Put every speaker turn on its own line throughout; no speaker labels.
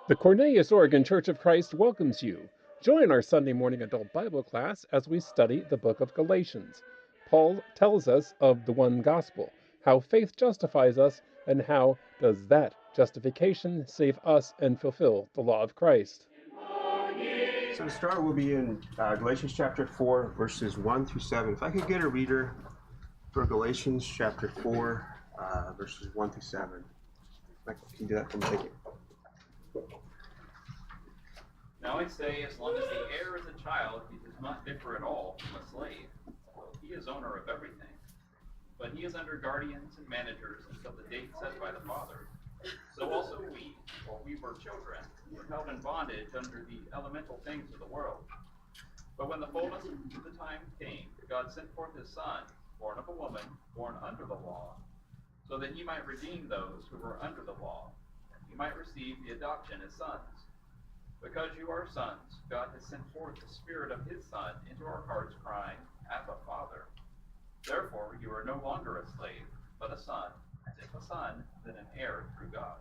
The Cornelius, Oregon Church of Christ welcomes you. Join our Sunday morning adult Bible class as we study the Book of Galatians. Paul tells us of the one gospel, how faith justifies us, and how does that justification save us and fulfill the law of Christ.
So to start, we'll be in Galatians chapter 4, verses 1 through 7. If I could get a reader for Galatians chapter 4, verses 1 through 7. Can you do that for me? Thank you.
Now I say, as long as the heir is a child, he does not differ at all from a slave. He is owner of everything. But he is under guardians and managers until the date set by the father. So also we, while we were children, were held in bondage under the elemental things of the world. But when the fullness of the time came, God sent forth his Son, born of a woman, born under the law, so that he might redeem those who were under the law, and he might receive the adoption as sons. Because you are sons, God has sent forth the Spirit of his Son into our hearts, crying, Abba, Father. Therefore you are no longer a slave, but a son, and if a son, then an heir through God.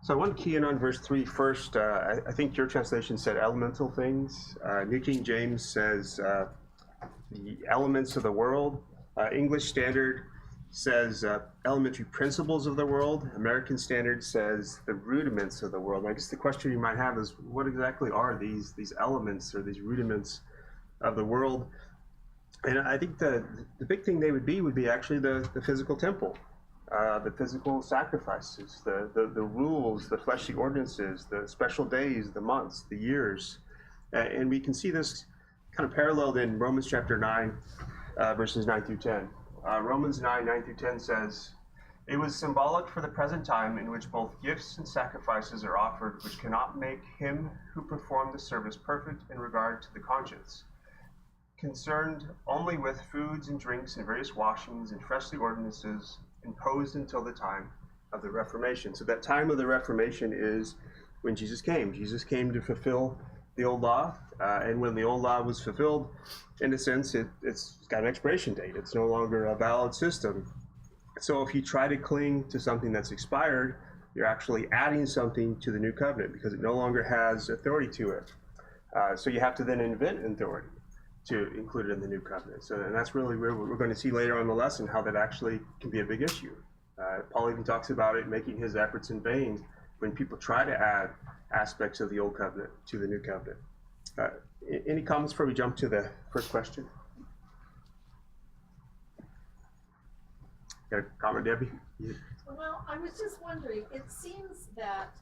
So I want to key in on verse 3 first. I think your translation said elemental things. New King James says the elements of the world. English Standard says elementary principles of the world. American Standard says the rudiments of the world. I guess the question you might have is, what exactly are these elements or these rudiments of the world? And I think the big thing they would be actually the physical temple, the physical sacrifices, the rules, the fleshly ordinances, the special days, the months, the years. And we can see this kind of paralleled in Romans chapter 9, verses 9 through 10. Romans 9 through 10 says, "It was symbolic for the present time in which both gifts and sacrifices are offered, which cannot make him who performed the service perfect in regard to the conscience, concerned only with foods and drinks and various washings and fleshly ordinances imposed until the time of the Reformation." So that time of the Reformation is when Jesus came. Jesus came to fulfill the old law, and when the old law was fulfilled, in a sense, it's got an expiration date. It's no longer a valid system. So if you try to cling to something that's expired, you're actually adding something to the new covenant because it no longer has authority to it. So you have to then invent an authority to include it in the new covenant. So, and that's really where we're going to see later on in the lesson how that actually can be a big issue. Paul even talks about it making his efforts in vain when people try to add aspects of the old covenant to the new covenant. Any comments before we jump to the first question? Got a comment, Debbie?
Well, I was just wondering, it seems that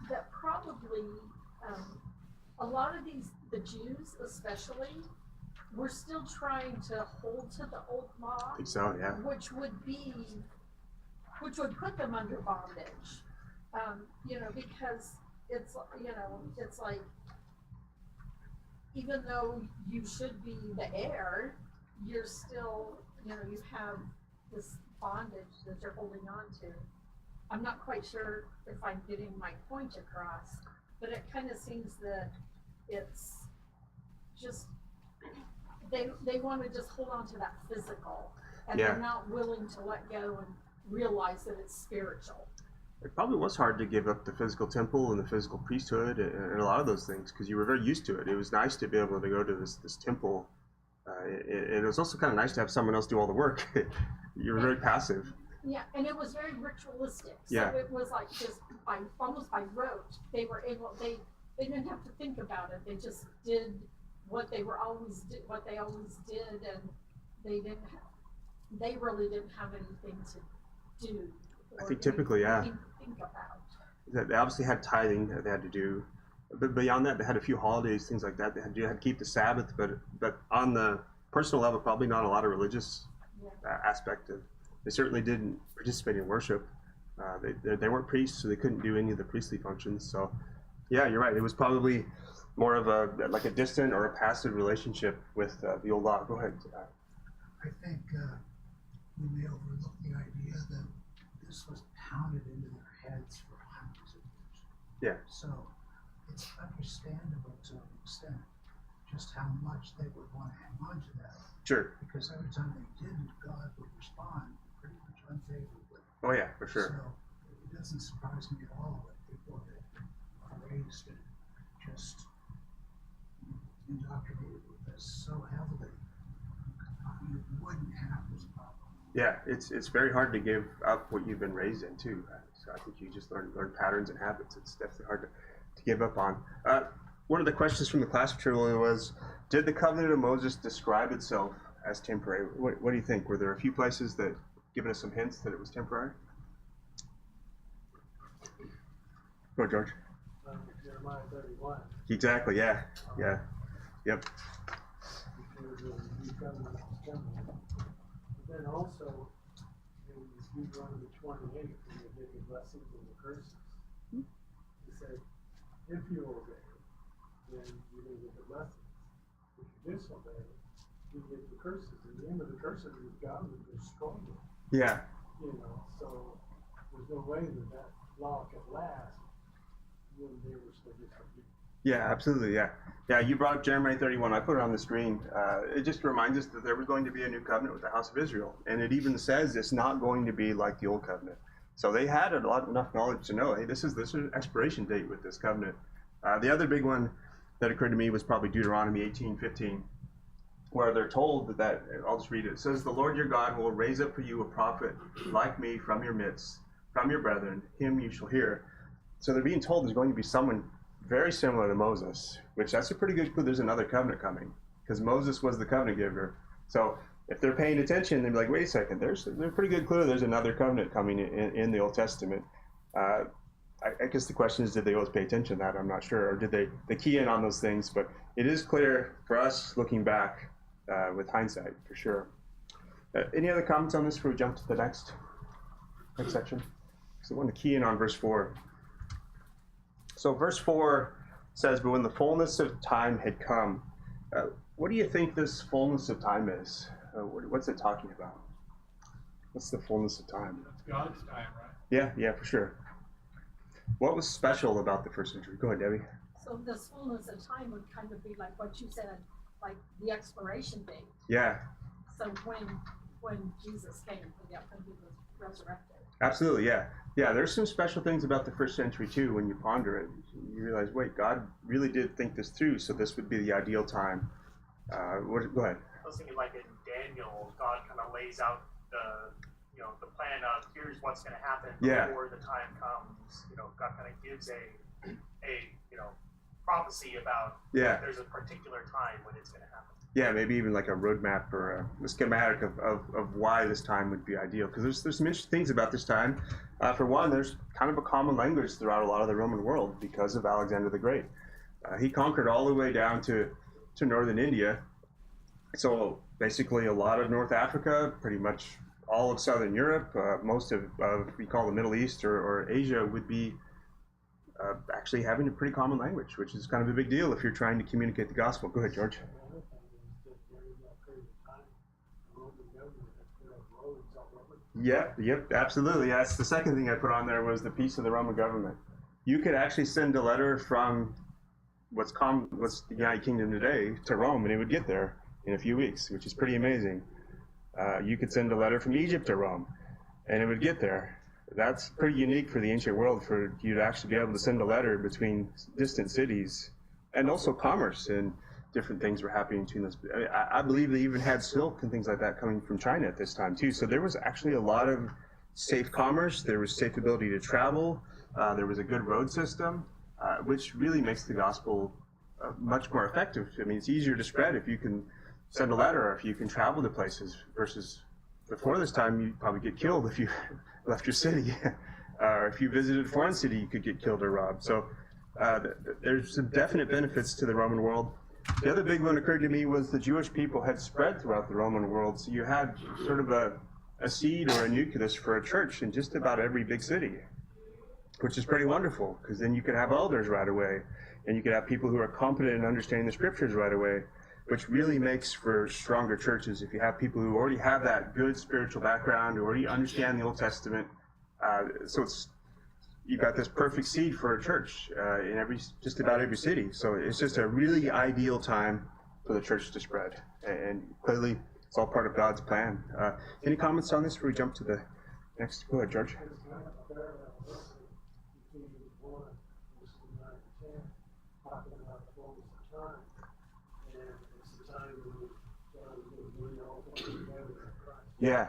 that probably a lot of the Jews especially, were still trying to hold to the old law.
I think so, yeah.
Which would put them under bondage. Because it's like, even though you should be the heir, you're still, you have this bondage that you're holding on to. I'm not quite sure if I'm getting my point across, but it kind of seems that it's just, they want to just hold on to that physical, and
Yeah.
they're not willing to let go and realize that it's spiritual.
It probably was hard to give up the physical temple and the physical priesthood and a lot of those things because you were very used to it. It was nice to be able to go to this temple. It was also kind of nice to have someone else do all the work. You were very passive.
Yeah, and it was very ritualistic. So
Yeah.
it was like just almost by rote. They were able. They didn't have to think about it. They just did what they always did, and they didn't. They really didn't have anything to do.
I think typically, yeah.
Think about.
They obviously had tithing that they had to do, but beyond that, they had a few holidays, things like that. They had to keep the Sabbath, but on the personal level, probably not a lot of religious aspect of. They certainly didn't participate in worship. They weren't priests, so they couldn't do any of the priestly functions. So, yeah, you're right. It was probably more of a distant or a passive relationship with the old law. Go ahead.
I think we may overlook the idea that this was pounded into their heads for hundreds of years.
Yeah.
So it's understandable to an extent just how much they would want to hang on to that.
Sure.
Because every time they didn't, God would respond pretty much unfavorably.
Oh yeah, for sure.
So it doesn't surprise me at all that people that are raised and just indoctrinated with this so heavily, you wouldn't have this problem.
Yeah, it's very hard to give up what you've been raised in too. So I think you just learn patterns and habits. It's definitely hard to give up on. One of the questions from the class material was, did the covenant of Moses describe itself as temporary? What do you think? Were there a few places that given us some hints that it was temporary? Go, George.
Jeremiah 31.
Exactly. Yeah. Yeah. Yep.
Because the new covenant was coming. But then also in Deuteronomy 28, when they give the blessings and the curses, he said, if you obey, then you're going to get the blessings. If you disobey, you get the curses. And the end of the curses is God will destroy you.
Yeah.
You know, so there's no way that law can last when they were still disobedient.
Yeah, absolutely. Yeah. Yeah, you brought up Jeremiah 31. I put it on the screen. It just reminds us that there was going to be a new covenant with the house of Israel. And it even says it's not going to be like the old covenant. So they had enough knowledge to know, hey, this is an expiration date with this covenant. The other big one that occurred to me was probably Deuteronomy 18:15, where they're told that, I'll just read it. It says, the Lord your God will raise up for you a prophet like me from your midst, from your brethren, him you shall hear. So they're being told there's going to be someone very similar to Moses, which that's a pretty good clue. There's another covenant coming, because Moses was the covenant giver. So if they're paying attention, they'd be like, wait a second, there's a pretty good clue there's another covenant coming in the Old Testament. I guess the question is, did they always pay attention to that? I'm not sure. Or did they key in on those things? But it is clear for us looking back with hindsight, for sure. Any other comments on this before we jump to the next section? So I want to key in on verse 4. So verse 4 says, but when the fullness of time had come, what do you think this fullness of time is? What's it talking about? What's the fullness of time?
That's God's time, right?
Yeah, for sure. What was special about the first century? Go ahead, Debbie.
So this fullness of time would kind of be like what you said, like the expiration date.
Yeah,
So when Jesus came, when he was resurrected.
absolutely, yeah. Yeah, there's some special things about the first century too when you ponder it. You realize, wait, God really did think this through, so this would be the ideal time. Go ahead.
I was thinking like in Daniel, God kind of lays out the plan of here's what's going to happen before the time comes. God kind of gives a prophecy about there's a particular time when it's going to happen.
Yeah, maybe even like a roadmap or a schematic of why this time would be ideal. Because there's some interesting things about this time. For one, there's kind of a common language throughout a lot of the Roman world because of Alexander the Great. He conquered all the way down to northern India. So basically a lot of North Africa, pretty much all of Southern Europe, most of we call the Middle East or Asia would be actually having a pretty common language, which is kind of a big deal if you're trying to communicate the gospel. Go ahead, George.
The other thing is that during that period of time, the Roman government had put up roads all over.
Yep, absolutely. That's the second thing I put on there was the peace of the Roman government. You could actually send a letter from what's the United Kingdom today to Rome, and it would get there in a few weeks, which is pretty amazing. You could send a letter from Egypt to Rome, and it would get there. That's pretty unique for the ancient world, for you to actually be able to send a letter between distant cities, and also commerce and different things were happening between those. I believe they even had silk and things like that coming from China at this time too. So there was actually a lot of safe commerce. There was safe ability to travel. There was a good road system, which really makes the gospel much more effective. I mean, it's easier to spread if you can send a letter or if you can travel to places versus before this time you'd probably get killed if you left your city. Or if you visited a foreign city, you could get killed or robbed. So there's some definite benefits to the Roman world. The other big one occurred to me was the Jewish people had spread throughout the Roman world. So you had sort of a seed or a nucleus for a church in just about every big city, which is pretty wonderful, because then you could have elders right away, and you could have people who are competent in understanding the scriptures right away, which really makes for stronger churches if you have people who already have that good spiritual background, who already understand the Old Testament. So you've got this perfect seed for a church in just about every city. So it's just a really ideal time for the church to spread, and clearly it's all part of God's plan. Any comments on this before we jump to the next? Go ahead, George.
together in Christ.
Yeah.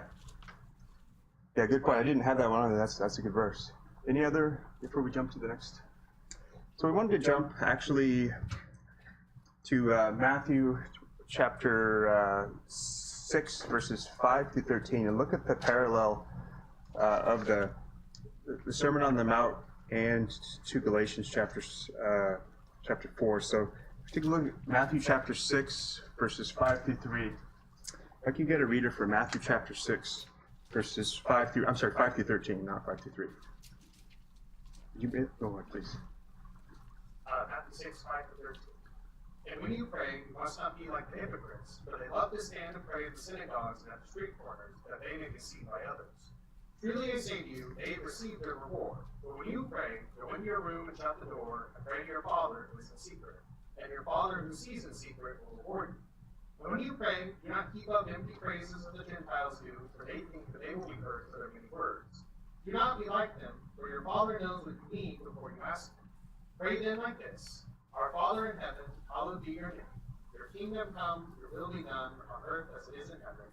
Yeah, good point. I didn't have that one on there. That's a good verse. Any other before we jump to the next? So we wanted to jump actually to Matthew chapter 6, verses 5 through 13, and look at the parallel of the Sermon on the Mount and to Galatians chapter 4. So take a look at Matthew chapter 6, verses 5 through 3. If I can get a reader for Matthew chapter 6, verses 5 through 13, not 5 through 3. You go on, please.
Matthew 6, 5 to 13. And when you pray, you must not be like the hypocrites, for they love to stand and pray in the synagogues and at the street corners, that they may be seen by others. Truly I say to you, they have received their reward. But when you pray, go into your room and shut the door, and pray to your Father who is in secret. And your Father who sees in secret will reward you. And when you pray, do not keep up empty praises as the Gentiles do, for they think that they will be heard for their many words. Do not be like them, for your Father knows what you need before you ask him. Pray then like this: Our Father in heaven, hallowed be your name. Your kingdom come, your will be done, on earth as it is in heaven.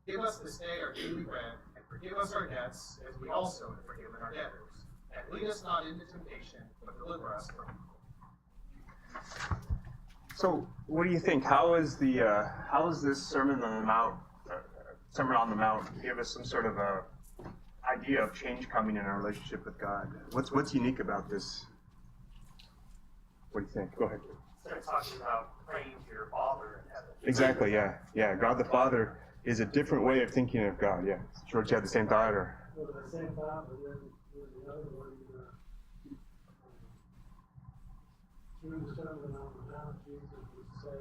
Give us this day our daily bread, and forgive us our debts, as we also have forgiven our debtors. And lead us not into temptation, but deliver us from evil.
So, what do you think? How is this Sermon on the Mount give us some sort of a idea of change coming in our relationship with God? What's unique about this? What do you think? Go ahead.
Starts talking about praying to your Father in heaven.
Exactly. Yeah. God the Father is a different way of thinking of God. Yeah. George, you had the same thought, or?
Well, the same thought, but then the other one, through the Sermon on the Mount, Jesus would say,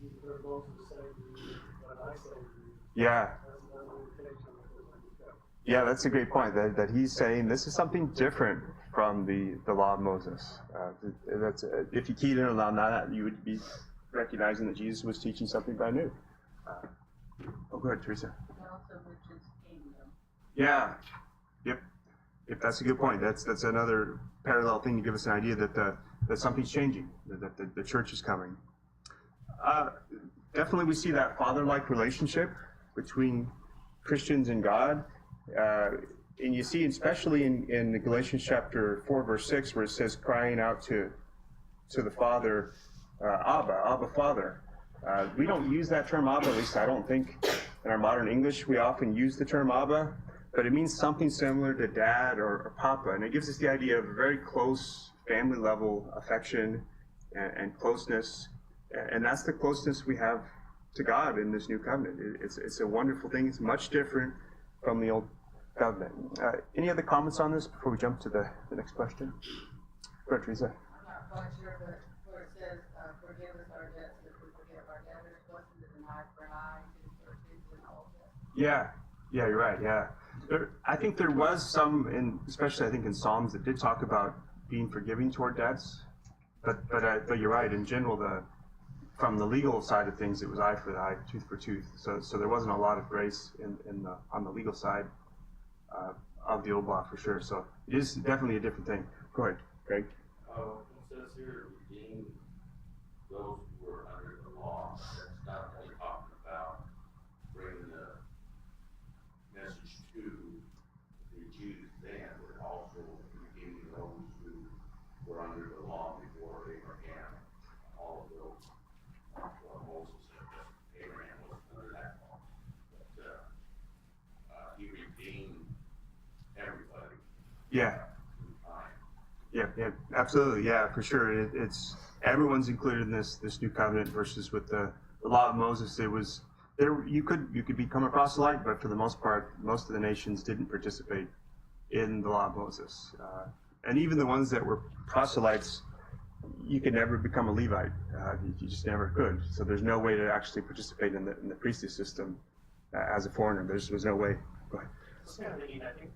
"You heard Moses say to you what I say to you."
Yeah.
That's another indication that there's like a go.
Yeah, that's a great point. That he's saying this is something different from the law of Moses. If you keyed in on that, you would be recognizing that Jesus was teaching something brand new. Go ahead, Teresa.
Also, which is kingdom.
Yeah. Yep. That's a good point. That's another parallel thing to give us an idea that something's changing, that the church is coming. Definitely we see that father-like relationship between Christians and God. And you see, especially in Galatians chapter 4, verse 6, where it says, crying out to the Father, Abba, Father. We don't use that term Abba, at least I don't think in our modern English we often use the term Abba, but it means something similar to dad or papa, and it gives us the idea of a very close family level affection and closeness, and that's the closeness we have to God in this new covenant. It's a wonderful thing. It's much different from the old covenant. Any other comments on this before we jump to the next question? Go ahead, Teresa.
I'm not quite sure, but where it says, forgive us our debts as we forgive our debtors, wasn't it an eye for an eye, tooth for a tooth, and all that?
Yeah, you're right, yeah. I think there was some, especially I think in Psalms, that did talk about being forgiving toward debts, but you're right, in general, from the legal side of things, it was eye for the eye, tooth for tooth. So there wasn't a lot of grace on the legal side of the old law for sure. So it is definitely a different thing. Go ahead, Greg.
It says here, redeem those who are under the law. That's not only talking about bringing the message to the Jews then, but also redeeming those who were under the law before Abraham. All of those, Moses said that Abraham was under that law. But he redeemed everybody.
Yeah, absolutely. Yeah, for sure. It's everyone's included in this new covenant versus with the law of Moses. It was there. You could become a proselyte, but for the most part, most of the nations didn't participate in the law of Moses. And even the ones that were proselytes, you could never become a Levite. You just never could. So there's no way to actually participate in the priestly system as a foreigner. There was no way. Go ahead.
It's kind of neat. I think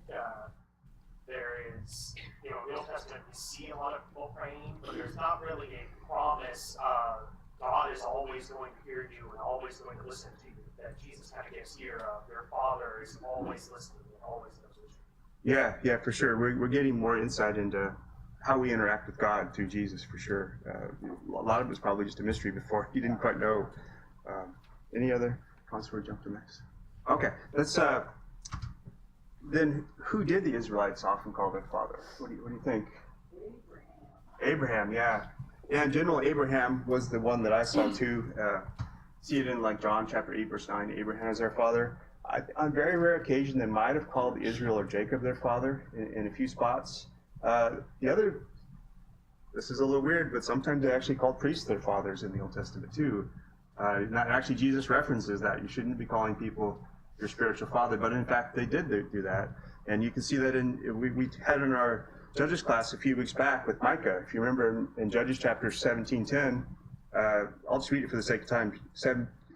there is, in the Old Testament, we see a lot of people praying, but there's not really a promise of God is always going to hear you and always going to listen to you. That Jesus kind of gives here, your Father is always listening and always knows what you need.
Yeah, for sure. We're getting more insight into how we interact with God through Jesus, for sure. A lot of it was probably just a mystery before. He didn't quite know. Any other That's where we jump to next. Okay, let's, then who did the Israelites often call their father? What do you think? Abraham, yeah. Yeah, in general, Abraham was the one that I saw too. See it in like John chapter 8, verse 9, Abraham is our father. On very rare occasion, they might have called Israel or Jacob their father in a few spots. This is a little weird, but sometimes they actually called priests their fathers in the Old Testament too. Actually, Jesus references that. You shouldn't be calling people your spiritual father, but in fact, they did do that. And you can see that we had in our Judges class a few weeks back with Micah. If you remember in Judges chapter 17:10, I'll just read it for the sake of time.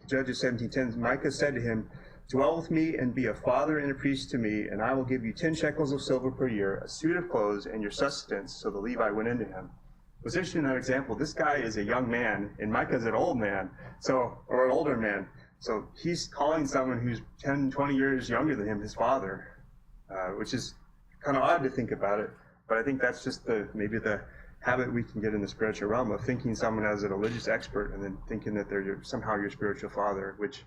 Judges 17:10, Micah said to him, "Dwell with me and be a father and a priest to me, and I will give you 10 shekels of silver per year, a suit of clothes, and your sustenance." So the Levite went into him. What's interesting in that example, this guy is a young man, and Micah's an old man, or an older man. So he's calling someone who's 10, 20 years younger than him his father, which is kind of odd to think about it. But I think that's just maybe the habit we can get in the spiritual realm of thinking someone as a religious expert and then thinking that they're somehow your spiritual father, which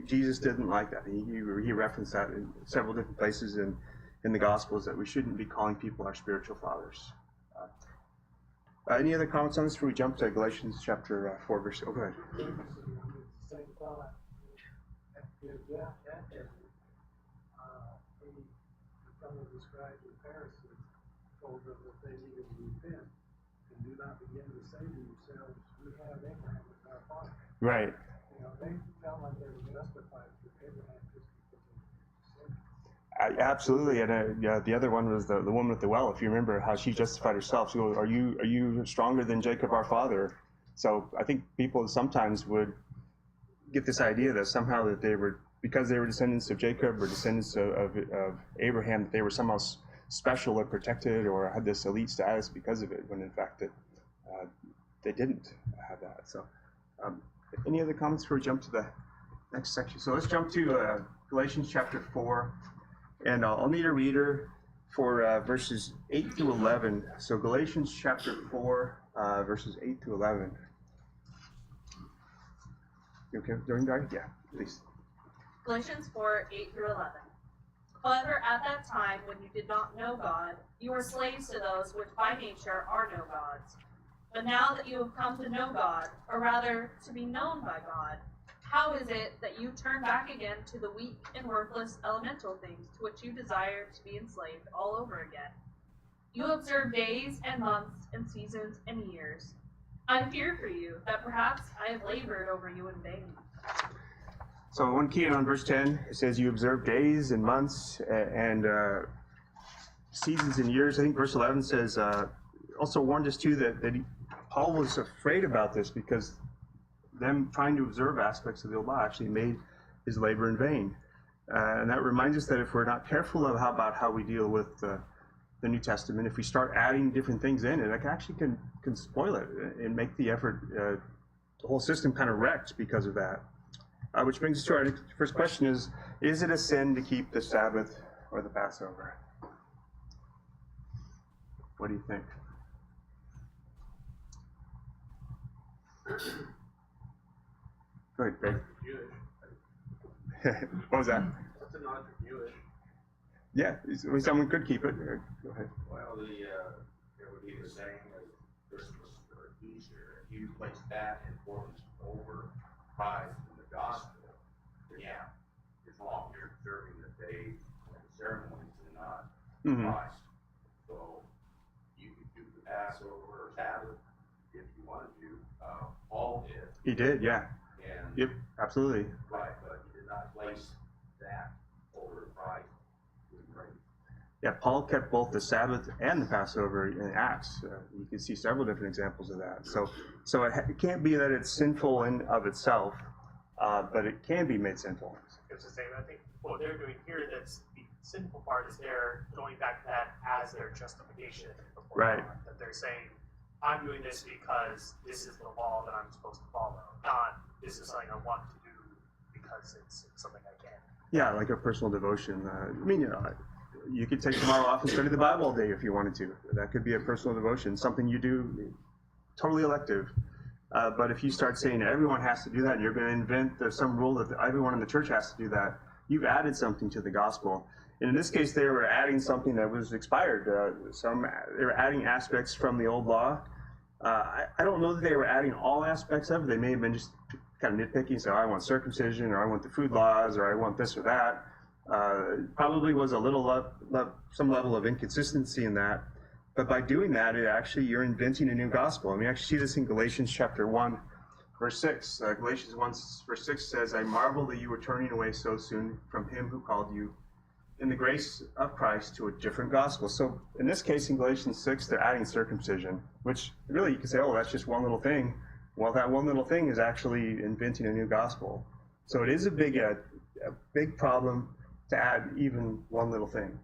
Jesus didn't like that. He referenced that in several different places in the Gospels, that we shouldn't be calling people our spiritual fathers. Any other comments on this before we jump to Galatians chapter 4, verse? Oh, go ahead.
Same thought. If that happened, some of the scribes and Pharisees told them that they needed to repent and do not begin to say to yourselves, "We have Abraham as our father."
Right.
They felt like they were justified with Abraham just because they sinned.
Absolutely, and the other one was the woman at the well. If you remember how she justified herself, she goes, "Are you stronger than Jacob our father?" So I think people sometimes would get this idea that somehow that because they were descendants of Jacob or descendants of Abraham, that they were somehow special or protected or had this elite status because of it, when in fact that they didn't have that. So any other comments before we jump to the next section? So let's jump to Galatians chapter 4, and I'll need a reader for verses 8 through 11. So Galatians chapter 4, verses 8 through 11. You okay during that? Yeah, please.
Galatians 4, 8 through 11. However, at that time, when you did not know God, you were slaves to those which by nature are no gods. But now that you have come to know God, or rather, to be known by God, how is it that you turn back again to the weak and worthless elemental things to which you desire to be enslaved all over again? You observe days and months and seasons and years. I fear for you that perhaps I have labored over you in vain.
So one key on verse 10, it says you observe days and months and seasons and years. I think verse 11 says, also warned us too that Paul was afraid about this because them trying to observe aspects of the old law actually made his labor in vain. And that reminds us that if we're not careful about how we deal with the New Testament, if we start adding different things in, it actually can spoil it and make the effort, the whole system kind of wrecked because of that. Which brings us to our first question is it a sin to keep the Sabbath or the Passover? What do you think? Go ahead, Greg. What was that?
That's a nod for Jewish.
Yeah, someone could keep it. Go ahead.
Well, it would be the same as Christmas or Easter. If you place that importance over Christ and the gospel, then yeah, it's wrong. You're observing the days and the ceremonies and not Christ. So you could do the Passover or Sabbath if you wanted to. Paul did.
He did, yeah.
And
yep, absolutely.
Right, but he did not place that over Christ.
Yeah, Paul kept both the Sabbath and the Passover in Acts. You can see several different examples of that. So it can't be that it's sinful in of itself, but it can be made sinful.
It's the same. I think what they're doing here, that's the sinful part, is they're going back to that as their justification before
right.
God. That they're saying, I'm doing this because this is the law that I'm supposed to follow, not this is something I want to do because it's something I can.
Yeah, like a personal devotion. You could take tomorrow off and study the Bible all day if you wanted to. That could be a personal devotion, something you do totally elective. But if you start saying everyone has to do that, and you're going to invent some rule that everyone in the church has to do that, you've added something to the gospel. And in this case, they were adding something that was expired. They were adding aspects from the old law. I don't know that they were adding all aspects of it. They may have been just kind of nitpicking, so I want circumcision, or I want the food laws, or I want this or that. Probably was a little some level of inconsistency in that. But by doing that, you're inventing a new gospel. And we actually see this in Galatians chapter 1, verse 6. Galatians 1, verse 6 says, I marvel that you were turning away so soon from him who called you in the grace of Christ to a different gospel. So in this case, in Galatians 6, they're adding circumcision, which really you can say, oh, that's just one little thing. Well, that one little thing is actually inventing a new gospel. So it is a big problem to add even one little thing,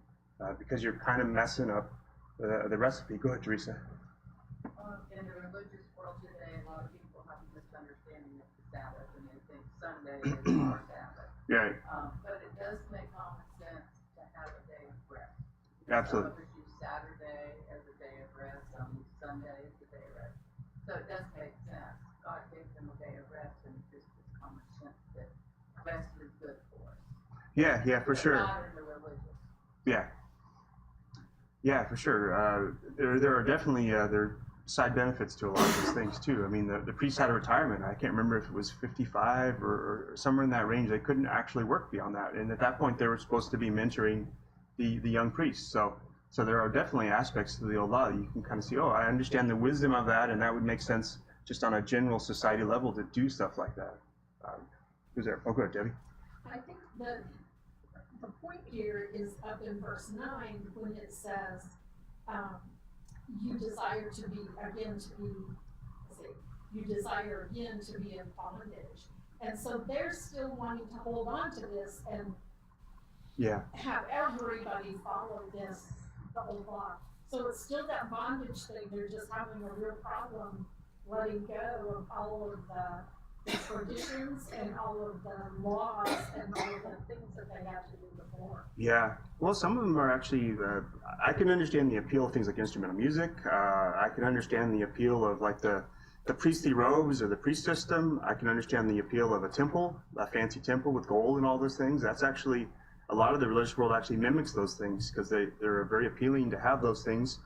because you're kind of messing up the recipe. Go ahead, Teresa.
In the religious world today, a lot of people have a misunderstanding of the Sabbath, and they think Sunday is our Sabbath.
Right.
But it does make common sense to have a day of rest.
Absolutely.
Some others use Saturday as a day of rest, some use Sunday as a day of rest. So it does make sense. God gave them a day of rest, and it just is common sense that rest is good for us.
Yeah, for sure.
Not in the religious.
Yeah, for sure. There are definitely there are side benefits to a lot of these things too. I mean, the priests had a retirement. I can't remember if it was 55 or somewhere in that range. They couldn't actually work beyond that, and at that point, they were supposed to be mentoring the young priests. So there are definitely aspects to the old law that you can kind of see. Oh, I understand the wisdom of that, and that would make sense just on a general society level to do stuff like that. Who's there? Oh, good, Debbie.
I think the point here is up in verse 9 when it says, you desire again to be in bondage. And so they're still wanting to hold on to this and have everybody follow the old law. So it's still that bondage thing. They're just having a real problem letting go of all of the traditions and all of the laws and all of the things that they had to do before.
Yeah, well, some of them are actually, I can understand the appeal of things like instrumental music. I can understand the appeal of like the priestly robes or the priest system. I can understand the appeal of a temple, a fancy temple with gold and all those things. That's actually, a lot of the religious world actually mimics those things because they're very appealing to have those things.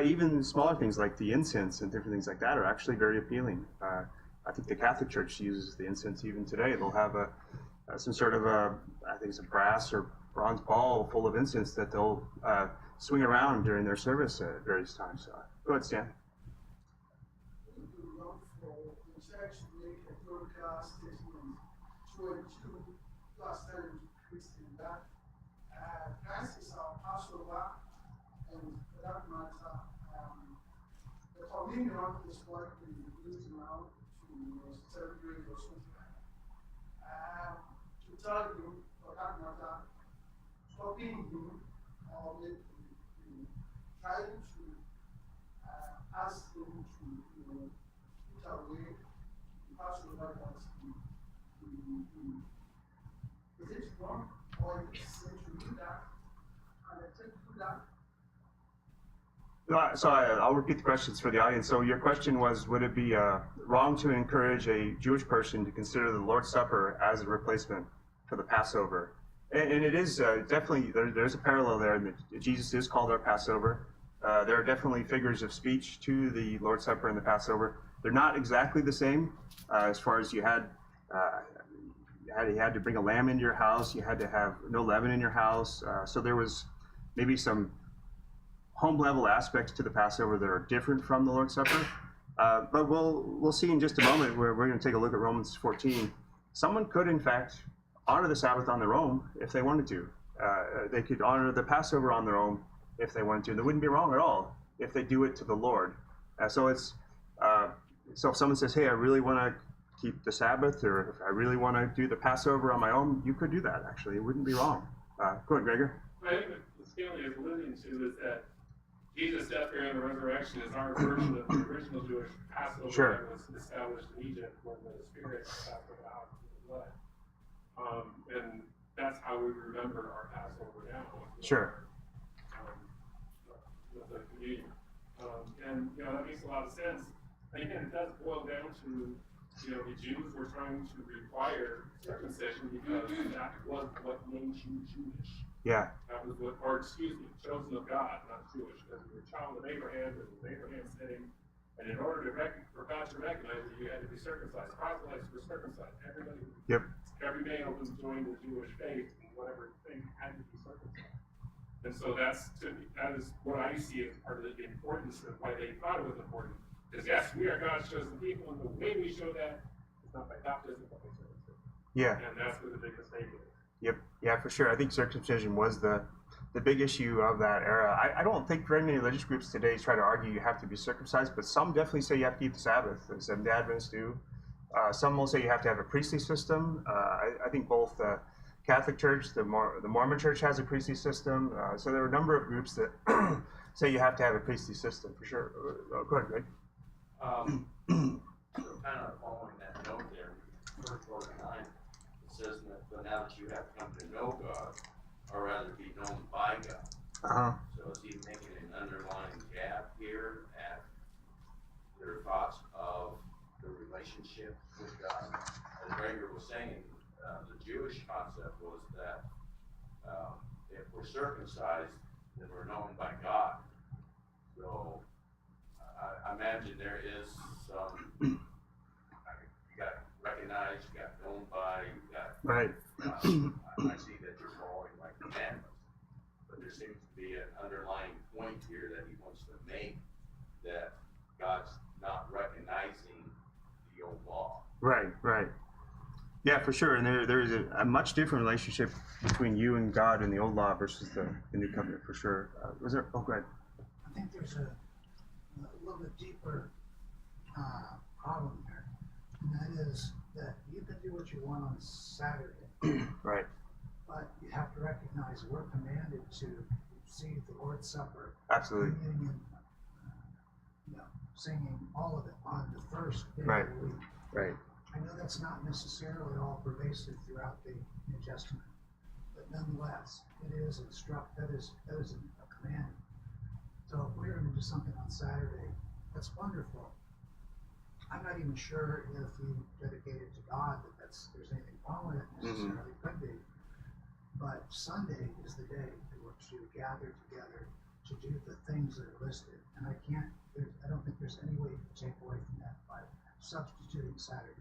Even smaller things like the incense and different things like that are actually very appealing. I think the Catholic Church uses the incense even today. They'll have some sort of I think it's a brass or bronze ball full of incense that they'll swing around during their service at various times. Go ahead, Stan.
The communion is what we use now to celebrate or something. To tell you, for that matter, stopping you or trying to ask him to put away the Passover that is it wrong or is it to do that and attempt to do that?
So I'll repeat the questions for the audience. So your question was, would it be wrong to encourage a Jewish person to consider the Lord's Supper as a replacement for the Passover? And it is definitely, there's a parallel there. That Jesus is called our Passover. There are definitely figures of speech to the Lord's Supper and the Passover. They're not exactly the same as far as you had to bring a lamb into your house. You had to have no leaven in your house. So there was maybe some home level aspects to the Passover that are different from the Lord's Supper. But we'll see in just a moment where we're going to take a look at Romans 14. Someone could, in fact, honor the Sabbath on their own if they wanted to. They could honor the Passover on their own if they wanted to. They wouldn't be wrong at all if they do it to the Lord. So if someone says, hey, I really want to keep the Sabbath, or if I really want to do the Passover on my own, you could do that, actually. It wouldn't be wrong. Go ahead, Gregor.
I think what Stanley is alluding to is that Jesus' death, burial, and resurrection is our version of the original Jewish Passover that was established in Egypt when the Spirit passed out of the blood. And that's how we remember our Passover now.
Sure.
With the communion. And that makes a lot of sense. again, it does boil down to, the Jews were trying to require circumcision because that was what made you Jewish.
Yeah.
That was chosen of God, not Jewish, because you were a child of Abraham, and with Abraham's name, and in order for God to recognize that you had to be circumcised, proselytes were circumcised. Every male who joined the Jewish faith, whatever thing, had to be circumcised. And so that is what I see as part of the importance of why they thought it was important. Because yes, we are God's chosen people, and the way we show that is not by baptism, but by circumcision.
Yeah.
And that's where the big mistake is.
Yep. Yeah, for sure. I think circumcision was the big issue of that era. I don't think very many religious groups today try to argue you have to be circumcised, but some definitely say you have to keep the Sabbath. Seventh-day Adventists do. Some will say you have to have a priestly system. I think both the Catholic Church, the Mormon Church has a priestly system. So there are a number of groups that say you have to have a priestly system for sure. Go ahead, Greg.
Kind of following that note there, verse 49, it says that but now that you have come to know God, or rather be known by God. So is he making an underlying gap here at their thoughts of the relationship with God? As Gregor was saying, the Jewish concept was that if we're circumcised, then we're known by God. So I imagine there is some, you got recognized, you got known by, you got,
right.
I see that you're following my commandments, but there seems to be an underlying point here that he wants to make, that God's not recognizing the old law.
Right. Yeah, for sure. And there is a much different relationship between you and God in the old law versus the new covenant, for sure. Was there? Oh, go ahead.
I think there's a little bit deeper problem there, and that is that you can do what you want on Saturday,
right?
But you have to recognize we're commanded to receive the Lord's Supper,
absolutely,
communion, singing, all of it on the first day
right.
of the week.
Right.
I know that's not necessarily all pervasive throughout the New Testament, but nonetheless, it is that is a command. So if we're going to do something on Saturday, that's wonderful. I'm not even sure if you dedicate it to God that there's anything wrong with it necessarily. Could be, but Sunday is the day in which you gather together to do the things that are listed, and I don't think there's any way you can take away from that by substituting Saturday.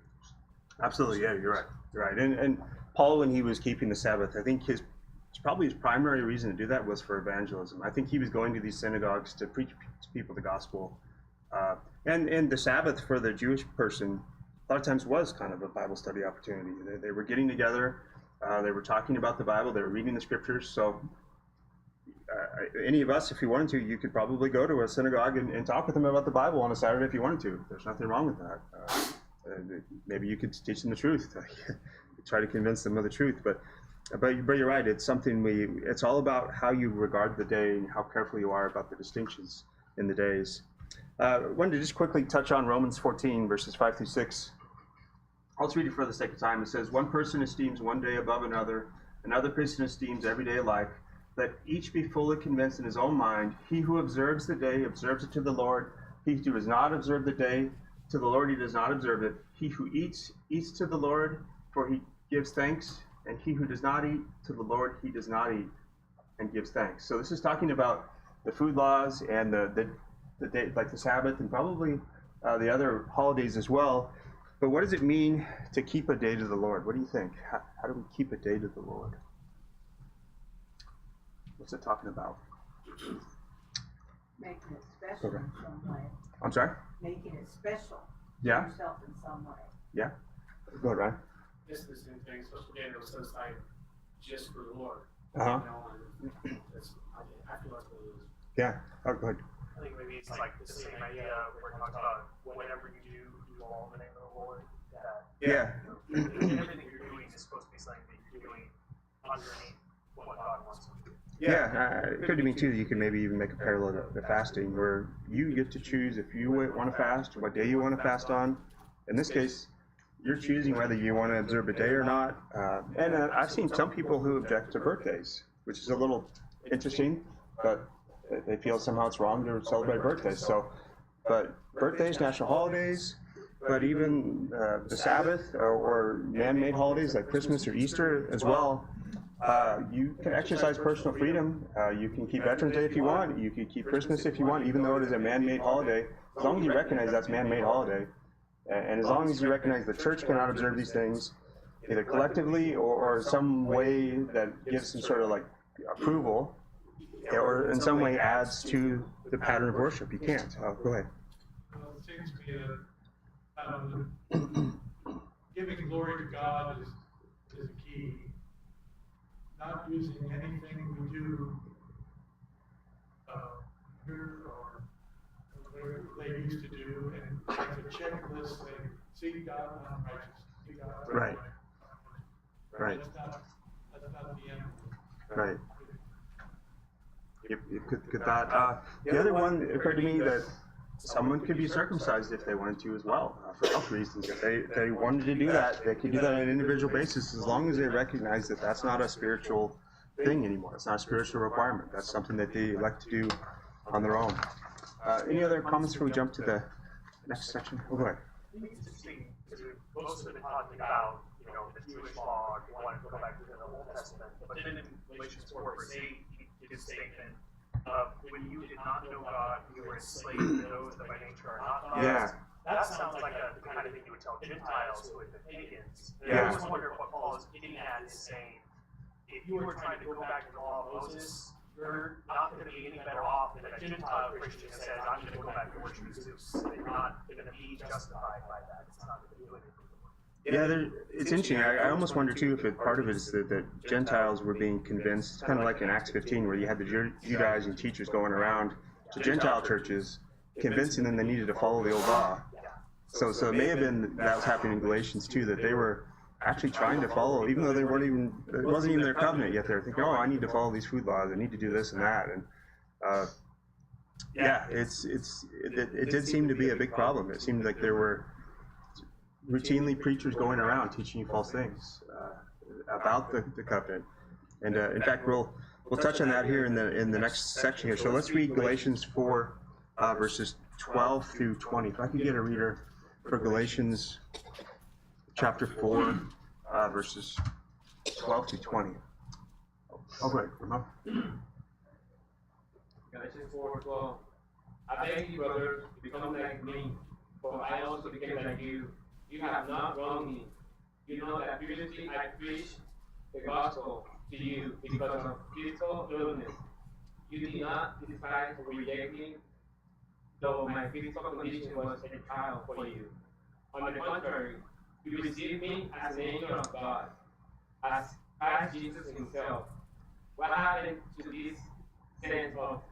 Absolutely, yeah, you're right. And Paul, when he was keeping the Sabbath, I think his primary reason to do that was for evangelism. I think he was going to these synagogues to preach to people the gospel. And the Sabbath for the Jewish person, a lot of times was kind of a Bible study opportunity. They were getting together, they were talking about the Bible, they were reading the scriptures. So any of us, if you wanted to, you could probably go to a synagogue and talk with them about the Bible on a Saturday if you wanted to. There's nothing wrong with that. Maybe you could teach them the truth, try to convince them of the truth. But you're right. It's something it's all about how you regard the day and how careful you are about the distinctions in the days. I wanted to just quickly touch on Romans 14, verses 5 through 6. I'll just read it for the sake of time. It says, one person esteems one day above another person esteems every day alike. Let each be fully convinced in his own mind. He who observes the day observes it to the Lord. He who does not observe the day, to the Lord he does not observe it. He who eats to the Lord, for he gives thanks. And he who does not eat, to the Lord he does not eat, and gives thanks. So this is talking about the food laws and the day, like the Sabbath, and probably the other holidays as well. But what does it mean to keep a day to the Lord? What do you think? How do we keep a day to the Lord? What's it talking about?
Making it special in some way.
I'm sorry?
Making it special to
Yeah.
yourself in some way.
Yeah. Go ahead, Ryan.
This is the same thing, special day that was set aside just for the Lord.
Uh-huh.
And I feel like it is.
Yeah. Oh, go ahead.
I think maybe it's like the same idea we're talking about whatever you do all in the name of the Lord.
Yeah.
Everything you're doing is supposed to be something that you're doing underneath what God wants you to do.
Yeah, it could mean too that you could maybe even make a parallel to fasting, where you get to choose if you want to fast, what day you want to fast on. In this case, you're choosing whether you want to observe a day or not. And I've seen some people who object to birthdays, which is a little interesting, but they feel somehow it's wrong to celebrate birthdays. So but birthdays, national holidays, but even the Sabbath or man-made holidays like Christmas or Easter as well. You can exercise personal freedom. You can keep Veterans Day if you want. You can keep Christmas if you want, even though it is a man-made holiday. As long as you recognize that's a man-made holiday, and as long as you recognize the church cannot observe these things, either collectively or some way that gives some sort of like approval, or in some way adds to the pattern of worship. You can't. Go ahead.
Well, it seems to me that giving glory to God is a key. Not using anything we do here or whatever they used to do, and like a checklist saying, seek God when I'm righteous, seek God when I'm
Right. Right.
That's not the end.
Right. Could that. The other one occurred to me that someone could be circumcised if they wanted to as well, for health reasons. If they wanted to do that, they could do that on an individual basis as long as they recognize that that's not a spiritual thing anymore. It's not a spiritual requirement. That's something that they elect to do on their own. Any other comments before we jump to the next section? Oh, go ahead.
It's interesting because most of it talking about, the Jewish law, if you want to go back to the Old Testament, but then in Galatians 4 verse 8, his statement of when you did not know God, you were enslaved to those that by nature are not gods.
Yeah.
That sounds like the kind of thing you would tell Gentiles who are the pagans. And
Yeah.
I always wonder what Paul is getting at is saying, if you were trying to go back to the law of Moses, you're not going to be any better off than a Gentile Christian that says, I'm going to go back to worship Zeus. You're not going to be justified by that. It's not going to do anything.
Yeah, it's interesting. I almost wonder too if part of it is that Gentiles were being convinced, kind of like in Acts 15, where you had the Judaizing teachers going around to Gentile churches, convincing them they needed to follow the old law. So it may have been that was happening in Galatians too, that they were actually trying to follow, even though they weren't even, it wasn't even their covenant yet. They were thinking, oh, I need to follow these food laws. I need to do this and that. And yeah, it did seem to be a big problem. It seemed like there were routinely preachers going around teaching you false things about the covenant, and in fact we'll touch on that here in the next section here. So let's read Galatians 4 verses 12 through 20. If I could get a reader for Galatians chapter 4 verses 12 through 20. Oh, great. Ramon.
Galatians 4:12. I beg you, brothers, become like me, for I also became like you. You have not wronged me. You know that previously I preached the gospel to you because of physical illness. You did not despise or reject me, though my physical condition was a trial for you. On the contrary, you received me as an angel of God, as Christ Jesus himself. What happened to this sense of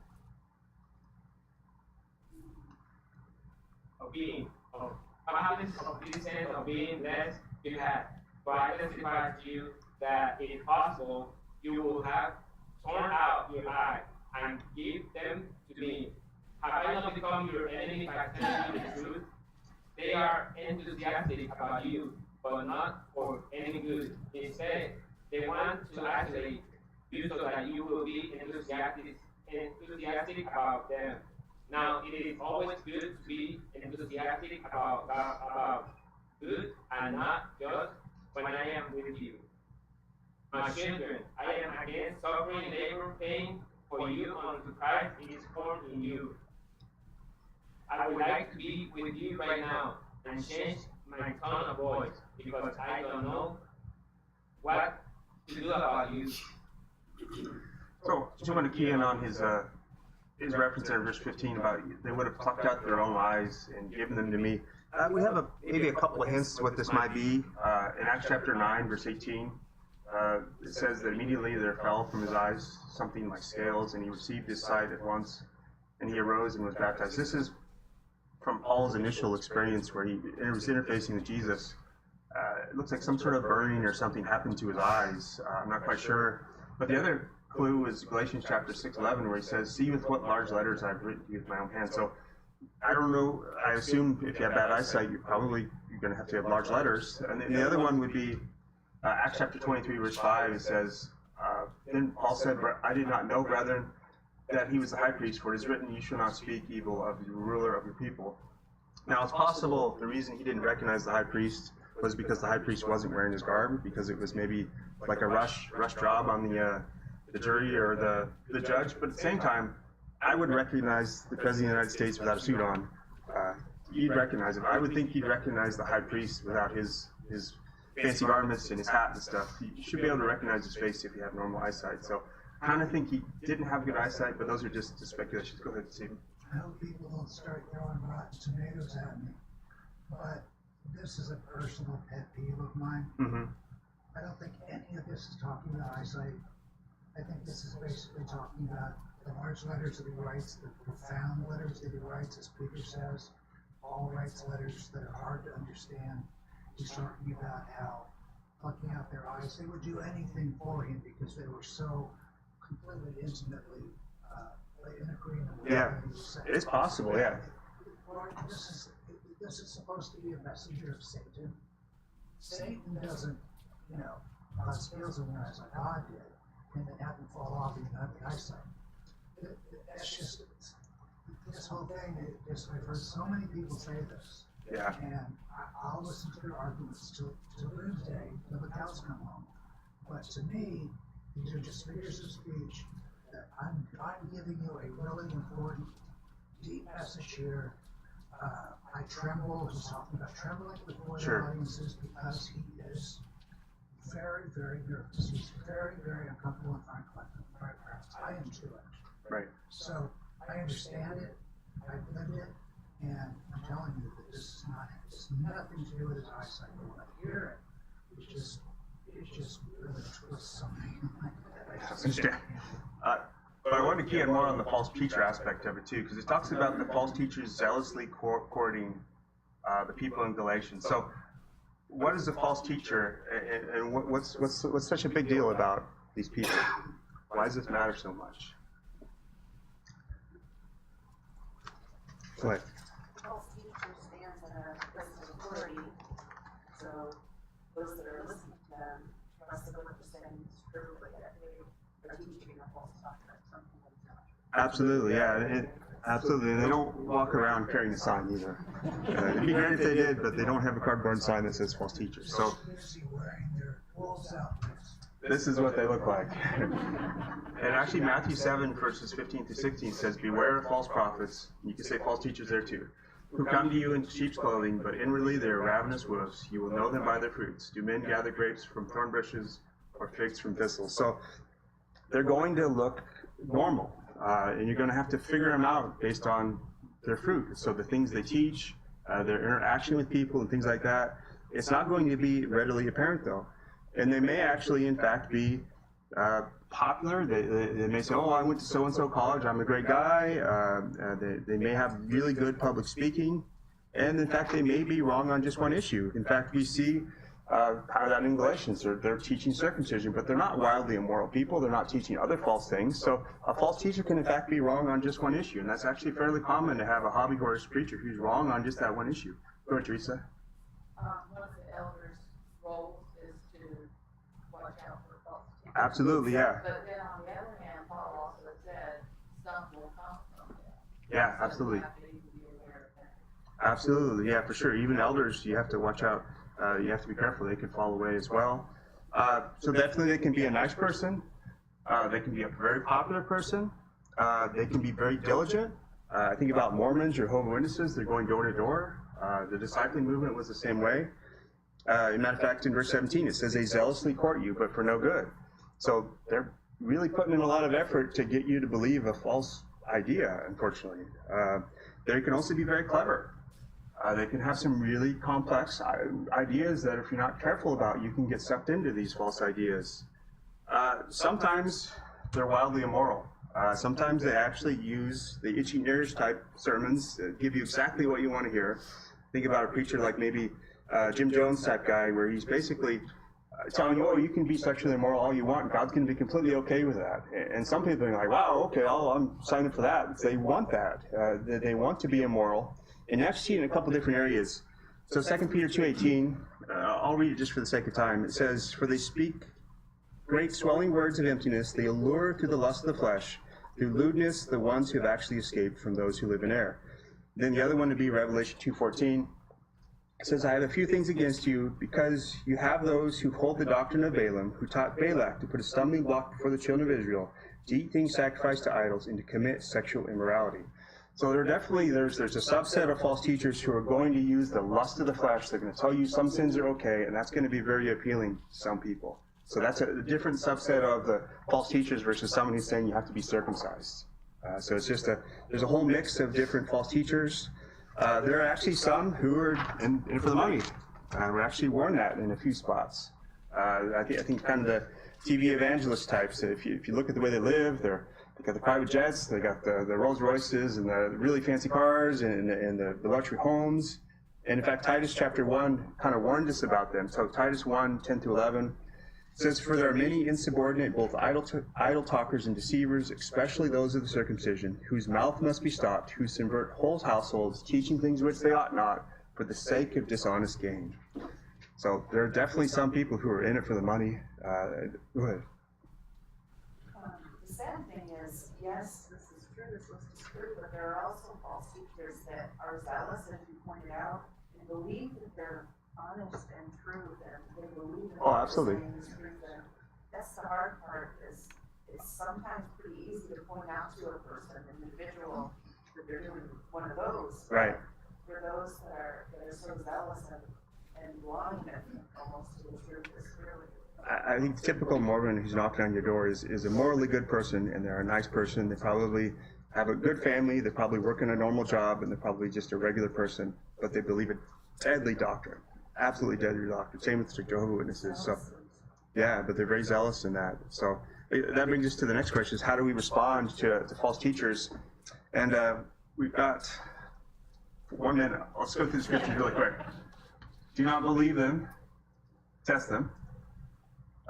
being? What happens of this sense of being less you had? For I testify to you that if possible, you will have torn out your eye and give them to me. Have I not become your enemy by telling you the truth? They are enthusiastic about you, but not for any good. Instead, they want to isolate you so that you will be enthusiastic about them. Now, it is always good to be enthusiastic about good and not just when I am with you. My children, I am again suffering labor pain for you until Christ is formed in you. I would like to be with you right now and change my tone of voice because I don't know what to do about you.
So, just want to key in on his reference there in verse 15 about they would have plucked out their own eyes and given them to me. We have maybe a couple of hints to what this might be. In Acts chapter 9, verse 18, it says that immediately there fell from his eyes something like scales, and he received his sight at once, and he arose and was baptized. This is from Paul's initial experience where he was interfacing with Jesus. It looks like some sort of burning or something happened to his eyes. I'm not quite sure. But the other clue is Galatians chapter 6:11, where he says, "See with what large letters I've written to you with my own hand." So I don't know. I assume if you have bad eyesight, you're going to have to have large letters. And then the other one would be Acts chapter 23, verse 5. It says, "Then Paul said, I did not know, brethren, that he was the high priest, for it is written, you shall not speak evil of the ruler of your people. Now, it's possible the reason he didn't recognize the high priest was because the high priest wasn't wearing his garb, because it was maybe like a rush job on the jury or the judge. But at the same time, I would recognize the President of the United States without a suit on. He'd recognize him. I would think he'd recognize the high priest without his fancy garments and his hat and stuff. You should be able to recognize his face if you have normal eyesight. So I kind of think he didn't have good eyesight, but those are just speculations. Go ahead, Stephen.
I hope people don't start throwing rotten tomatoes at me, but this is a personal pet peeve of mine.
Mm-hmm.
I don't think any of this is talking about eyesight. I think this is basically talking about the large letters that he writes, the profound letters that he writes, as Peter says. Paul writes letters that are hard to understand. He's talking about how plucking out their eyes, they would do anything for him because they were so completely intimately in agreement with what he was saying.
It's possible, yeah.
Lord, this is supposed to be a messenger of Satan. Satan doesn't, steals a woman's like God did, and then have them fall off and have the eyesight. That's just, this whole thing, I've heard so many people say this.
Yeah.
And I'll listen to their arguments till doomsday, till the cows come home. But to me, these are just figures of speech that I'm giving you a really important, deep message here. I tremble, he's talking about trembling before the audiences because he is very, very nervous. He's very, very uncomfortable in front of crowds. I am too, actually.
Right.
So I understand it, I've lived it, and I'm telling you that this has nothing to do with his eyesight. But when I hear it, it just really twists something like that.
I understand. But I want to key in more on the false teacher aspect of it too, because it talks about the false teachers zealously courting the people in Galatians. So, what is a false teacher, and what's such a big deal about these people? Why does this matter so much? Go ahead.
False teacher stands in a place of authority, so those that are listening to them trust that what they're saying is true, but yet they are teaching a false doctrine, something that's not true.
Absolutely, yeah. Absolutely. They don't walk around carrying a sign either. It'd be great if they did, but they don't have a cardboard sign that says false teachers. So this is what they look like. And actually Matthew 7 verses 15 through 16 says, beware of false prophets, you can say false teachers there too, who come to you in sheep's clothing, but inwardly they are ravenous wolves. You will know them by their fruits. Do men gather grapes from thorn bushes or figs from thistles? So they're going to look normal. And you're going to have to figure them out based on their fruit. So the things they teach, their interaction with people and things like that, it's not going to be readily apparent though. And they may actually, in fact, be popular. They may say, oh, I went to so-and-so college, I'm a great guy. They may have really good public speaking. And in fact, they may be wrong on just one issue. In fact, we see how that in Galatians, they're teaching circumcision, but they're not wildly immoral people. They're not teaching other false things. So a false teacher can in fact be wrong on just one issue, and that's actually fairly common to have a hobby horse preacher who's wrong on just that one issue. Go ahead, Teresa.
One of the elders' roles is to watch out for false teachers.
Absolutely, yeah.
But then on the other hand, Paul also said some will come from them.
Yeah, absolutely.
So you have to even be aware of that.
Absolutely, yeah, for sure. Even elders, you have to watch out. You have to be careful. They can fall away as well. So definitely they can be a nice person. They can be a very popular person. They can be very diligent. I think about Mormons or Jehovah's Witnesses. They're going door to door. The discipling movement was the same way. As a matter of fact, in verse 17, it says they zealously court you, but for no good. So they're really putting in a lot of effort to get you to believe a false idea, unfortunately. They can also be very clever. They can have some really complex ideas that if you're not careful about, you can get sucked into these false ideas. Sometimes they're wildly immoral. Sometimes they actually use the itchy ears type sermons that give you exactly what you want to hear. Think about a preacher like maybe Jim Jones type guy where he's basically telling you, oh, you can be sexually immoral all you want. God's going to be completely okay with that. And some people are like, wow, okay, I'm signing for that. They want that. They want to be immoral. And you have to see it in a couple different areas. So 2 Peter 2:18, I'll read it just for the sake of time. It says, for they speak great swelling words of emptiness. They allure to the lust of the flesh. through lewdness, the ones who have actually escaped from those who live in error. Then the other one would be Revelation 2:14. It says, I have a few things against you, because you have those who hold the doctrine of Balaam, who taught Balak to put a stumbling block before the children of Israel, to eat things sacrificed to idols, and to commit sexual immorality. So there's a subset of false teachers who are going to use the lust of the flesh. They're going to tell you some sins are okay, and that's going to be very appealing to some people. So that's a different subset of the false teachers versus someone who's saying you have to be circumcised. So it's just there's a whole mix of different false teachers. There are actually some who are in for the money. We're actually warned that in a few spots. I think kind of the TV evangelist types. If you look at the way they live, they got the private jets, they got the Rolls Royces and the really fancy cars and the luxury homes. And in fact, Titus chapter 1 kind of warned us about them. So Titus 1:10-11 says, for there are many insubordinate, both idle talkers and deceivers, especially those of the circumcision, whose mouth must be stopped, who subvert whole households, teaching things which they ought not, for the sake of dishonest gain. So there are definitely some people who are in it for the money. Go ahead.
The sad thing is, yes, this is true, this list is true, but there are also false teachers that are zealous, as you pointed out, and believe that they're honest and true, and they believe that
absolutely.
is true. And that's the hard part, is it's sometimes pretty easy to point out to a person, an individual, that they're doing one of those.
Right.
For those that are so zealous and blind almost to the truth, is really.
I think the typical Mormon who's knocking on your door is a morally good person, and they're a nice person. They probably have a good family. They probably work in a normal job, and they're probably just a regular person, but they believe a deadly doctrine. Absolutely deadly doctrine. Same with the Jehovah's Witnesses. So, yeah, but they're very zealous in that. So that brings us to the next question: is how do we respond to false teachers? And we've got 1 minute. Let's go through the scriptures really quick. Do not believe them. Test them.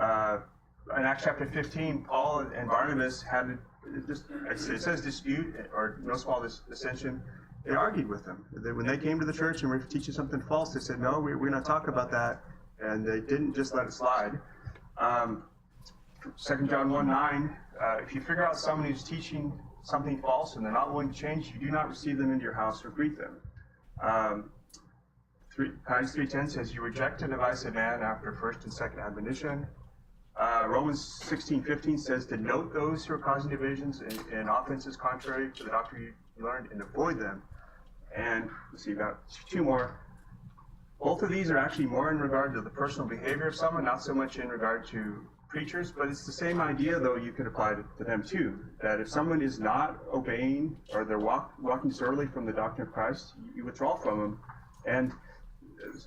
In Acts chapter 15, Paul and Barnabas had it says dispute or no small dissension. They argued with them. When they came to the church and were teaching something false, they said, no, we're not talking about that. And they didn't just let it slide. 2 John 1:9, if you figure out someone who's teaching something false and they're not willing to change, you do not receive them into your house or greet them. Titus 3:10 says, you reject the advice of man after first and second admonition. Romans 16:15 says to note those who are causing divisions and offenses contrary to the doctrine you learned and avoid them. And let's see, about 2 more. Both of these are actually more in regard to the personal behavior of someone, not so much in regard to preachers, but it's the same idea, though, you could apply to them too. That if someone is not obeying or they're walking disorderly from the doctrine of Christ, you withdraw from them. And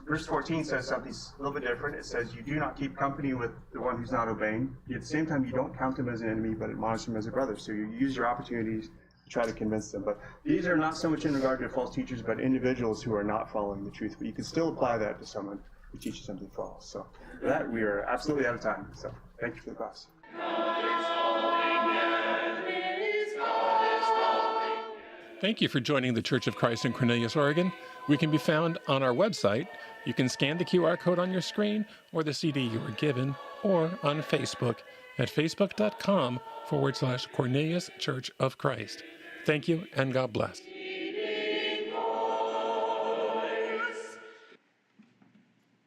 verse 14 says something a little bit different. It says, you do not keep company with the one who's not obeying. At the same time, you don't count him as an enemy, but admonish him as a brother. So you use your opportunities to try to convince them. But these are not so much in regard to false teachers, but individuals who are not following the truth. But you can still apply that to someone who teaches something false. So for that, we are absolutely out of time. So thank you for the class.
Thank you for joining the Church of Christ in Cornelius, Oregon. We can be found on our website. You can scan the QR code on your screen or the CD you were given, or on Facebook at facebook.com/Cornelius Church of Christ. Thank you and God bless.